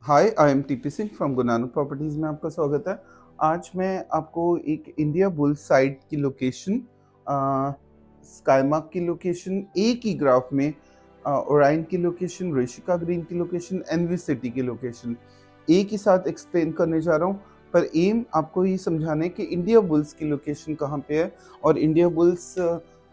Hi, I am TP Singh from गुनानू properties में आपका स्वागत है। आज मैं आपको एक इंडिया बुल्स साइट की लोकेशन, स्काईमार्क की लोकेशन, एक ही ग्राफ में ओराइन की लोकेशन, ऋषिका ग्रीन की लोकेशन, एनवी सिटी की लोकेशन एक ही साथ एक्सप्लेन करने जा रहा हूँ। पर एम आपको ये समझाना है कि इंडिया बुल्स की लोकेशन कहाँ पे है और इंडिया बुल्स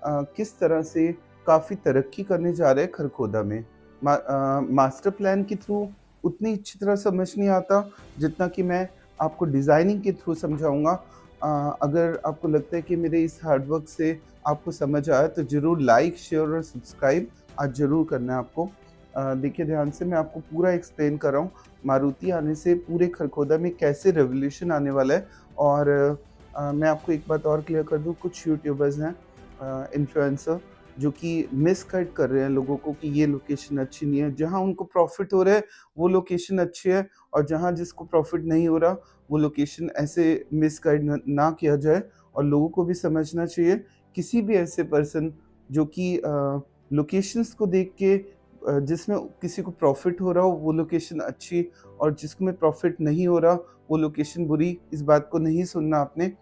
किस तरह से काफ़ी तरक्की करने जा रहे हैं खरखोदा में। मास्टर प्लान के थ्रू उतनी अच्छी तरह समझ नहीं आता जितना कि मैं आपको डिज़ाइनिंग के थ्रू समझाऊँगा। अगर आपको लगता है कि मेरे इस हार्ड वर्क से आपको समझ आया तो ज़रूर लाइक, शेयर और सब्सक्राइब आज ज़रूर करना है आपको। देखिए ध्यान से, मैं आपको पूरा एक्सप्लेन कर रहा हूँ मारुति आने से पूरे खरखोदा में कैसे रेवोल्यूशन आने वाला है। और मैं आपको एक बात और क्लियर कर दूँ, कुछ यूट्यूबर्स हैं, इन्फ्लुएंसर, जो कि मिसगाइड कर रहे हैं लोगों को कि ये लोकेशन अच्छी नहीं है। जहाँ उनको प्रॉफिट हो रहा है वो लोकेशन अच्छी है, और जहाँ जिसको प्रॉफिट नहीं हो रहा वो लोकेशन ऐसे मिसगाइड ना किया जाए। और लोगों को भी समझना चाहिए, किसी भी ऐसे पर्सन जो कि लोकेशंस को देख के जिसमें किसी को प्रॉफिट हो रहा हो वो लोकेशन अच्छी, और जिसमें प्रॉफिट नहीं हो रहा वो लोकेशन बुरी, इस बात को नहीं सुनना आपने।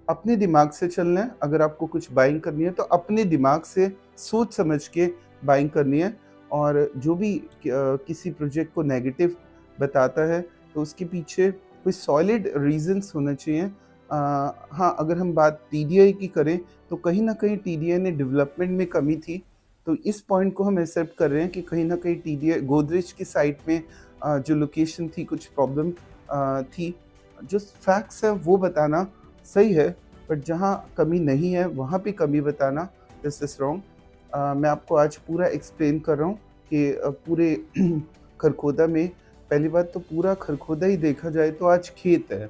अपने दिमाग से चलना है। अगर आपको कुछ बाइंग करनी है तो अपने दिमाग से सोच समझ के बाइंग करनी है। और जो भी किसी प्रोजेक्ट को नेगेटिव बताता है तो उसके पीछे कोई सॉलिड रीजंस होने चाहिए। हाँ, अगर हम बात टीडीआई की करें तो कहीं ना कहीं टीडीआई ने डेवलपमेंट में कमी थी, तो इस पॉइंट को हम एक्सेप्ट कर रहे हैं कि कहीं ना कहीं टीडीआई गोदरेज की साइट में जो लोकेशन थी कुछ प्रॉब्लम थी। जो फैक्ट्स है वो बताना सही है, बट जहाँ कमी नहीं है वहाँ पे कमी बताना दिस इज़ रॉन्ग। मैं आपको आज पूरा एक्सप्लेन कर रहा हूँ कि पूरे खरखोदा में, पहली बात तो पूरा खरखोदा ही देखा जाए तो आज खेत है।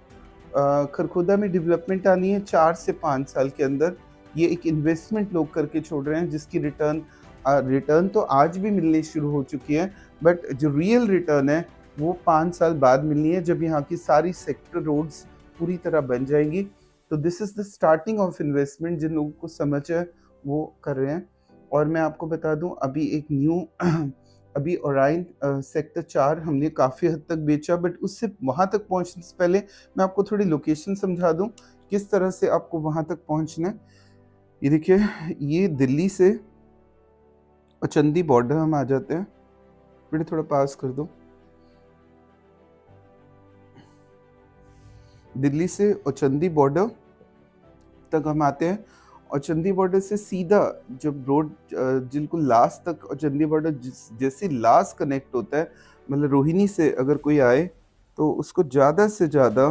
खरखोदा में डेवलपमेंट आनी है 4 से 5 साल के अंदर। ये एक इन्वेस्टमेंट लोग करके छोड़ रहे हैं जिसकी रिटर्न तो आज भी मिलनी शुरू हो चुकी है, बट जो रियल रिटर्न है वो 5 साल बाद मिलनी है, जब यहाँ की सारी सेक्टर रोड्स पूरी तरह बन जाएंगी। तो this is the starting of investment. जिन लोगों को समझ है वो कर रहे हैं। और मैं आपको बता दूं, अभी एक न्यू अभी ओराइन सेक्टर 4 हमने काफ़ी हद तक बेचा, बट उससे वहाँ तक पहुँचने से पहले मैं आपको थोड़ी लोकेशन समझा दूं किस तरह से आपको वहाँ तक पहुँचना है। ये देखिए, ये दिल्ली से औचंदी बॉर्डर हम आ जाते हैं। बेटे थोड़ा पास कर दो। दिल्ली से औचंदी बॉर्डर तक हम आते हैं। औचंदी बॉर्डर से सीधा जब रोड बिल्कुल लास्ट तक औचंदी बॉर्डर जैसे लास्ट कनेक्ट होता है, मतलब रोहिणी से अगर कोई आए तो उसको ज़्यादा से ज़्यादा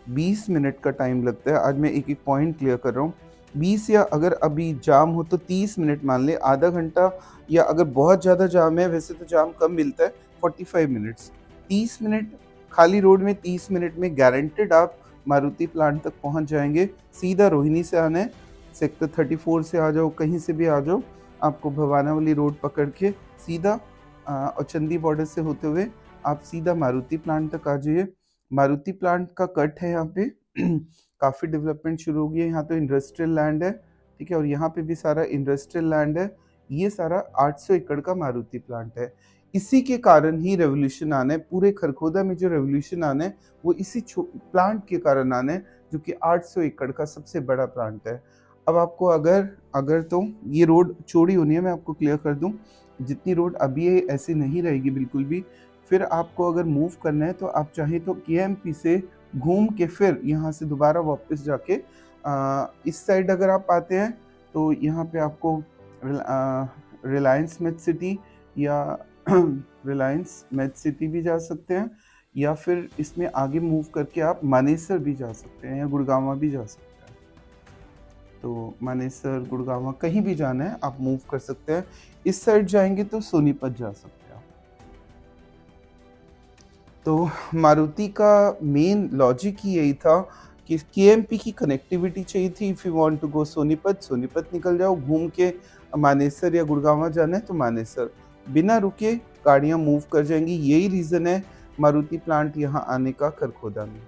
20 मिनट का टाइम लगता है। आज मैं एक एक पॉइंट क्लियर कर रहा हूँ। 20, या अगर अभी जाम हो तो 30 मिनट मान ले, आधा घंटा, या अगर बहुत ज़्यादा जाम है, वैसे तो जाम कम मिलता है, 45 मिनट्स। 30 मिनट खाली रोड में, 30 मिनट में गारंटेड आप मारुति प्लांट तक पहुंच जाएंगे। सीधा रोहिणी से आना है, सेक्टर 34 से आ जाओ, कहीं से भी आ जाओ, आपको भवानावली रोड पकड़ के सीधा औचंदी बॉर्डर से होते हुए आप सीधा मारुति प्लांट तक आ जाइए। मारुति प्लांट का कट है यहाँ पे काफ़ी डेवलपमेंट शुरू हो गई है। यहाँ तो इंडस्ट्रियल लैंड है, ठीक है, और यहाँ पे भी सारा इंडस्ट्रियल लैंड है। ये सारा 800 एकड़ का मारुति प्लांट है। इसी के कारण ही रेवोल्यूशन आना है पूरे खरखोदा में। जो रेवोल्यूशन आना है वो इसी प्लांट के कारण आना है, जो कि 800 एकड़ का सबसे बड़ा प्लांट है। अब आपको अगर तो ये रोड चौड़ी होनी है, मैं आपको क्लियर कर दूं, जितनी रोड अभी है ऐसी नहीं रहेगी बिल्कुल भी। फिर आपको अगर मूव करना है तो आप चाहे तो केएमपी से घूम के फिर यहाँ से दोबारा वापस जाके इस साइड अगर आप आते हैं तो यहाँ पे आपको रिलायंस मेड सिटी या रिलायंस मेड सिटी भी जा सकते हैं, या फिर इसमें आगे मूव करके आप मानेसर भी जा सकते हैं या गुड़गांव भी जा सकते हैं। तो मानेसर, गुड़गांव, कहीं भी जाना है आप मूव कर सकते हैं। इस साइड जाएंगे तो सोनीपत जा सकते हैं आप। तो मारुति का मेन लॉजिक ही यही था कि केएमपी की कनेक्टिविटी चाहिए थी। If you want to go Sonipat, Sonipat निकल जाओ, घूम के मानेसर या गुड़गांव जाना है तो मानेसर, बिना रुके गाड़ियाँ मूव कर जाएंगी। यही रीज़न है मारुति प्लांट यहाँ आने का खरखोदा में।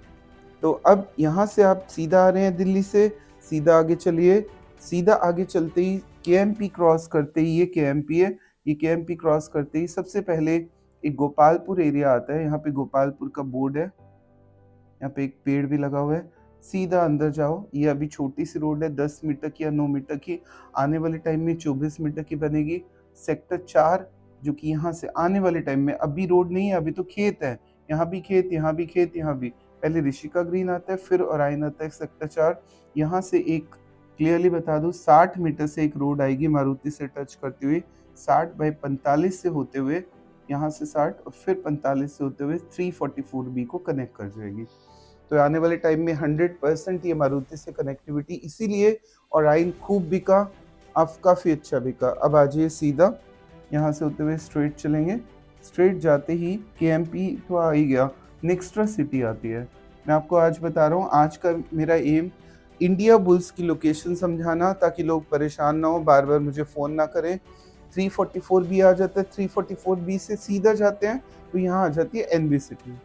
तो अब यहाँ से आप सीधा आ रहे हैं दिल्ली से, सीधा आगे चलिए। सीधा आगे चलते ही केएमपी क्रॉस करते ही, ये केएमपी है, ये केएमपी क्रॉस करते ही सबसे पहले एक गोपालपुर एरिया आता है, यहाँ पे गोपालपुर का बोर्ड है, यहाँ पे एक पेड़ भी लगा हुआ है। सीधा अंदर जाओ, ये अभी छोटी सी रोड है, 10 मीटर की या 9 मीटर की, आने वाले टाइम में 24 मीटर की बनेगी। सेक्टर 4 जो कि यहाँ से आने वाले टाइम में, अभी रोड नहीं है, अभी तो खेत है, यहाँ भी खेत, यहाँ भी खेत, यहाँ भी। पहले ऋषिका ग्रीन आता है, फिर ओराइन आता है सेक्टर 4। यहाँ से एक क्लियरली बता दूं, 60 मीटर से एक रोड आएगी मारुति से टच करती हुई, 60 बाई 45 से होते हुए, यहाँ से 60 और फिर 45 से होते हुए 344B को कनेक्ट कर जाएगी। तो आने वाले टाइम में 100% ये मारुति से कनेक्टिविटी, इसीलिए ओराइन खूब बिका, अब काफ़ी अच्छा बिका। अब आ जाइए सीधा, यहाँ से होते हुए स्ट्रेट चलेंगे, स्ट्रेट जाते ही KMP तो आ ही गया, नेक्स्ट्रा सिटी आती है। मैं आपको आज बता रहा हूँ, आज का मेरा एम इंडिया बुल्स की लोकेशन समझाना, ताकि लोग परेशान ना हो, बार बार मुझे फ़ोन ना करें। 344B आ जाता है, 344B से सीधा जाते हैं तो यहाँ आ जाती है NV सिटी।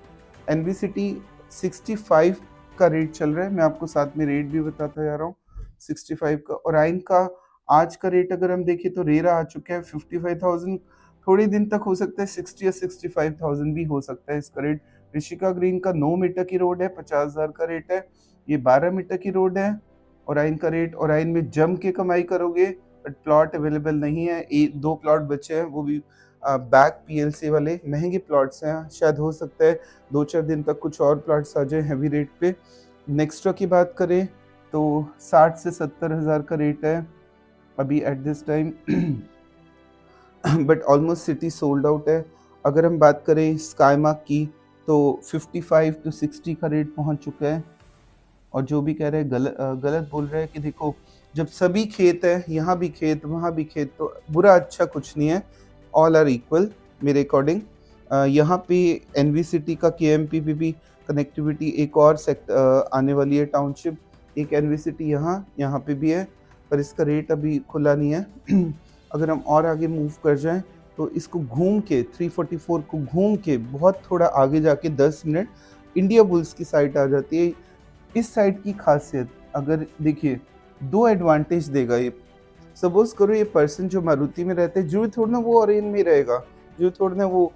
NV सिटी 65 का रेट चल रहा है, मैं आपको साथ में रेट भी बताता जा रहा हूँ। 65 का, और ओराइन का आज का रेट अगर हम देखें तो रेरा आ चुका है 55,000, थोड़े दिन तक हो सकता है 60 या 65,000 भी हो सकता है इसका रेट। ऋषिका ग्रीन का 9 मीटर की रोड है, 50,000 का रेट है। ये 12 मीटर की रोड है, ओराइन का रेट, ओराइन में जम के कमाई करोगे, बट प्लॉट अवेलेबल नहीं है। 2 प्लॉट बचे हैं, वो भी बैक PLC वाले महंगे प्लॉट्स हैं, शायद हो सकता है 2-4 दिन तक कुछ और प्लॉट्स आ जाए हैवी रेट पे। नेक्स्ट्रा की बात करें तो 60 से 70,000 का रेट है अभी at this time, but almost city sold out है। अगर हम बात करें स्काईमार्क की तो 55 to 60 का रेट पहुंच चुका है। और जो भी कह रहे हैं गलत बोल रहे हैं कि देखो, जब सभी खेत है, यहाँ भी खेत वहाँ भी खेत, तो बुरा अच्छा कुछ नहीं है, ऑल आर इक्वल मेरे अकॉर्डिंग। यहाँ पे NV सिटी का KMP भी कनेक्टिविटी एक और आने वाली है टाउनशिप, एक NV सिटी यहाँ पे भी है, पर इसका रेट अभी खुला नहीं है। अगर हम और आगे मूव कर जाएं तो इसको घूम के 344 को घूम के बहुत थोड़ा आगे जाके 10 मिनट इंडिया बुल्स की साइट आ जाती है। इस साइट की खासियत अगर देखिए, 2 एडवांटेज देगा ये। सपोज करो ये पर्सन जो मारुति में रहते हैं, जो थोड़ा ना वो ओराइन में रहेगा, जो थोड़ा ना वो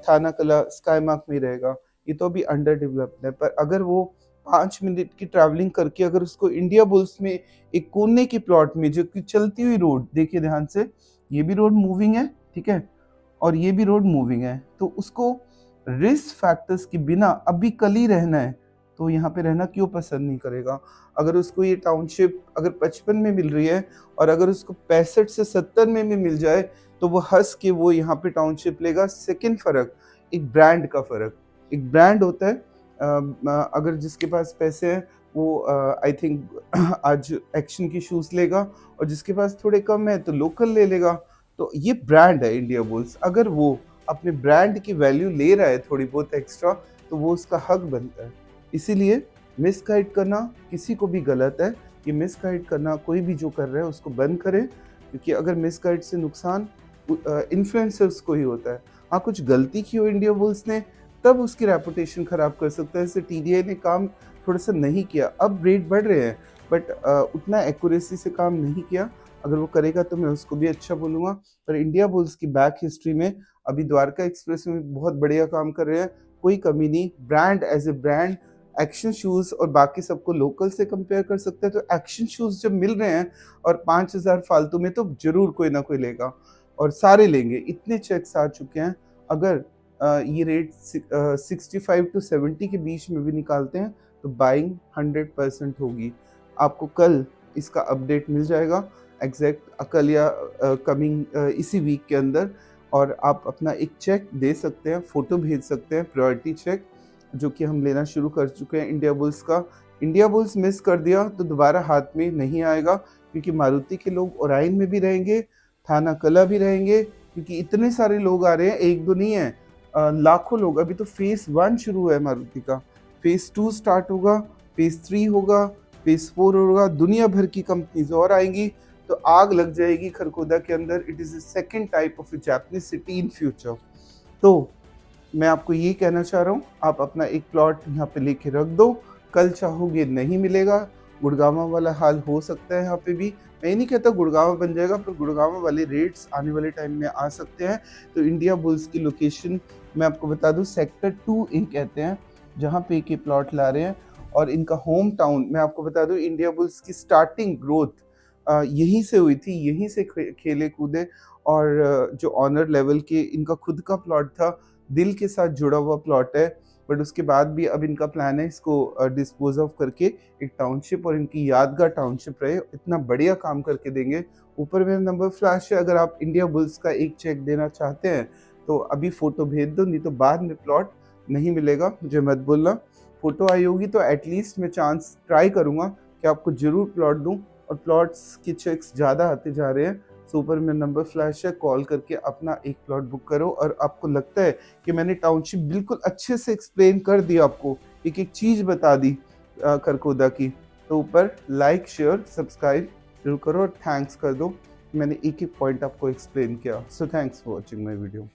थाना कला स्काईमार्क में रहेगा, ये तो अभी अंडर डेवलप्ड है। पर अगर वो 5 मिनट की ट्रैवलिंग करके अगर उसको इंडिया बुल्स में एक कोने के प्लॉट में, जो कि चलती हुई रोड, देखिए ध्यान से, ये भी रोड मूविंग है, ठीक है, और ये भी रोड मूविंग है, तो उसको रिस्क फैक्टर्स के बिना अभी कल ही रहना है, तो यहाँ पे रहना क्यों पसंद नहीं करेगा। अगर उसको ये टाउनशिप अगर 55 में मिल रही है और अगर उसको 65 से 70 में भी मिल जाए, तो वो हंस के वो यहाँ पे टाउनशिप लेगा। सेकंड फर्क, एक ब्रांड का फर्क। एक ब्रांड होता है, अगर जिसके पास पैसे हैं वो आई थिंक आज एक्शन की शूज लेगा, और जिसके पास थोड़े कम है तो लोकल ले लेगा। तो ये ब्रांड है इंडिया बुल्स, अगर वो अपने ब्रांड की वैल्यू ले रहा है थोड़ी बहुत एक्स्ट्रा, तो वो उसका हक बनता है। इसीलिए मिसगाइड करना किसी को भी गलत है, ये मिसगाइड करना कोई भी जो कर रहा है उसको बंद करे, क्योंकि अगर मिसगाइड से नुकसान इन्फ्लुएंसर्स को ही होता है। हाँ, कुछ गलती की हो इंडिया बुल्स ने, तब उसकी रेपुटेशन खराब कर सकता है। जैसे TDI ने काम थोड़ा सा नहीं किया, अब रेट बढ़ रहे हैं, बट उतना एक्यूरेसी से काम नहीं किया। अगर वो करेगा तो मैं उसको भी अच्छा बोलूँगा। पर इंडिया बुल्स की बैक हिस्ट्री में अभी द्वारका एक्सप्रेस में बहुत बढ़िया काम कर रहे हैं, कोई कमी नहीं। Brand as a brand, action shoes और बाकी सबको लोकल से कंपेयर कर सकते हैं, तो एक्शन शूज़ जब मिल रहे हैं और 5,000 फालतू में, तो ज़रूर कोई ना कोई लेगा, और सारे लेंगे। इतने चेक्स आ चुके हैं। अगर ये रेट 65 to 70 के बीच में भी निकालते हैं तो बाइंग 100% होगी। आपको कल इसका अपडेट मिल जाएगा एग्जैक्ट, कल या कमिंग इसी वीक के अंदर, और आप अपना एक चेक दे सकते हैं, फ़ोटो भेज सकते हैं, प्रायोरिटी चेक, जो कि हम लेना शुरू कर चुके हैं इंडिया बुल्स का। इंडिया बुल्स मिस कर दिया तो दोबारा हाथ में नहीं आएगा, क्योंकि मारुति के लोग ओराइन में भी रहेंगे, थाना कला भी रहेंगे, क्योंकि इतने सारे लोग आ रहे हैं, एक दो नहीं है, लाखों लोग। अभी तो फेज़ 1 शुरू है मारुति का, फेज़ 2 स्टार्ट होगा, फेज़ 3 होगा, फेज़ 4 होगा, दुनिया भर की कंपनीज और आएंगी, तो आग लग जाएगी खरखोदा के अंदर। It is a second type of A Japanese city in future. तो मैं आपको ये कहना चाह रहा हूँ, आप अपना एक प्लॉट यहाँ पे लेके रख दो, कल चाहोगे नहीं मिलेगा, गुड़गांव वाला हाल हो सकता है यहाँ पे भी। मैं नहीं कहता गुड़गांव बन जाएगा, पर गुड़गांव वाले रेट्स आने वाले टाइम में आ सकते हैं। तो इंडिया बुल्स की लोकेशन मैं आपको बता दूं सेक्टर 2A कहते हैं, जहाँ पे के प्लॉट ला रहे हैं। और इनका होम टाउन मैं आपको बता दूं, इंडिया बुल्स की स्टार्टिंग ग्रोथ यहीं से हुई थी, यहीं से खेले कूदे। और जो ऑनर लेवल के इनका खुद का प्लॉट था, दिल के साथ जुड़ा हुआ प्लॉट है। बट उसके बाद भी अब इनका प्लान है इसको डिस्पोज ऑफ करके एक टाउनशिप और इनकी यादगार टाउनशिप रहे। इतना बढ़िया काम करके देंगे। ऊपर मेरा नंबर फ्लैश है, अगर आप इंडिया बुल्स का एक चेक देना चाहते हैं तो अभी फ़ोटो भेज दो, नहीं तो बाद में प्लॉट नहीं मिलेगा, मुझे मत बोलना। फ़ोटो आई होगी तो एटलीस्ट मैं चांस ट्राई करूँगा कि आपको ज़रूर प्लॉट दूँ। और प्लॉट्स के चेक्स ज़्यादा आते जा रहे हैं। सो ऊपर में नंबर फ्लैश है, कॉल करके अपना एक प्लॉट बुक करो। और आपको लगता है कि मैंने टाउनशिप बिल्कुल अच्छे से एक्सप्लेन कर दिया, आपको एक एक चीज़ बता दी खरखोदा की, तो ऊपर लाइक शेयर सब्सक्राइब जरूर करो और थैंक्स कर दो। मैंने एक एक पॉइंट आपको एक्सप्लेन किया। So thanks for watching my video.